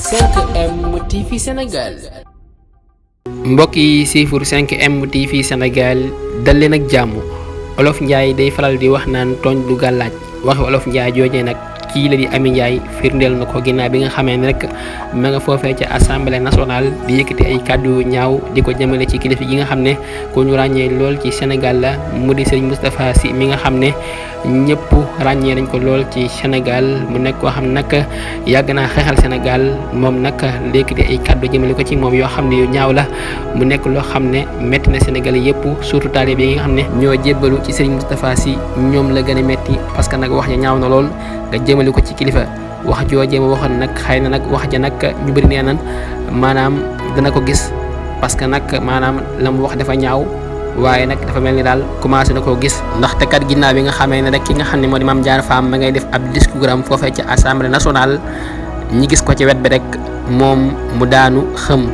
5M TV Sénégal. mbokk yi siifur 5M TV Sénégal dal leen ak jàmm. Olof Njaay day faral di wax naan tooñ du gàllaaj waxi Olof Njaay joojee nag kii la di Amy Ndiaye firndeel na ko ginnaaw bi nga xamee ne rek ma nga foofee ca assemblée nationale di yëkkati ay kàddu ñaaw di ko jëmale ci kilifa gi nga xam ne ku ñu ràññee lool ci Sénégal la mu di Serigne Moustapha Sy mi nga xam ne ñëpp ràññee nañ ko lool ci Sénégal mu nekk koo xam nag yàgg naa xeexal Sénégal moom nag lékkati ay kàddu jëmale ko ci moom yoo xam ne yu ñaaw la mu nekk loo xam ne métti na Sénégal yëpp surtout taalibe yi nga xam ne ñoo jébbalu ci Serigne Moustapha Sy ñoom la gën a métti parce que nag wax ja ñaaw na lool nga jëmale ko ci kilifa wax joojee ma waxoon nag xëy na nag wax ja nag ñu bëri nee nan maanaam dana ko gis parce que nag maanaam la mu wax dafa ñaaw waaye nag dafa mel ni daal commencé na koo gis ndaxte kat ginnaaw bi nga xamee ne rek ki nga xam ne moo di Mame Diarra Fam ma ngay def ab discours am foofee ca assemblée nationale ñi gis ko ci wet bi rek moom mu daanu xëm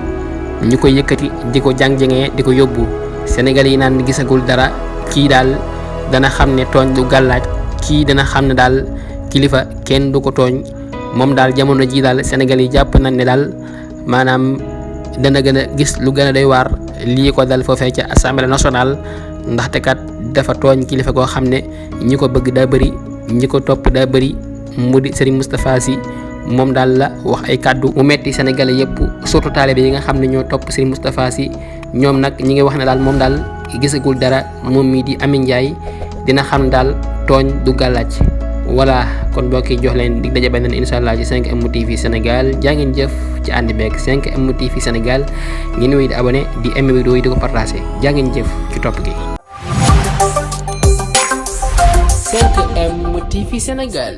ñu ko yëkkati di ko jàng-jangee di ko yóbbu Sénégal yi naan gisagul dara kii daal dana xam ne tooñ du gàllaaj kii dana xam ne daal kilifa kenn du ko tooñ moom daal jamono ji daal Sénégal yi jàpp nañ ne daal maanaam dana gën a gis lu gën a doy waar lii ko dal foofee ca assemblée nationale ndaxte kat dafa tooñ kilifa goo xam ne ñi ko bëgg daa bëri ñi ko topp daa bëri mu di Serigne Moustapha Sy moom daal la wax ay kàddu mu metti Sénégalais yëpp surtout taalibe yi nga xam ne ñoo topp Serigne Moustapha Sy ñoom nag ñi ngi wax ne daal moom daal gisagul dara moom mii di Amy Ndiaye dina xam daal tooñ du gàllaaj voilà kon mbokk yi jox leen dig daje beneen incha allah ci 5M TV Sénégal jaa ngeen jëf ci ànd beeg 5M TV Sénégal ngeen wéy di abonné di aimé vidéo yi di ko partagé jaa ngeen jëf ci topp gi. 5M TV Sénégal.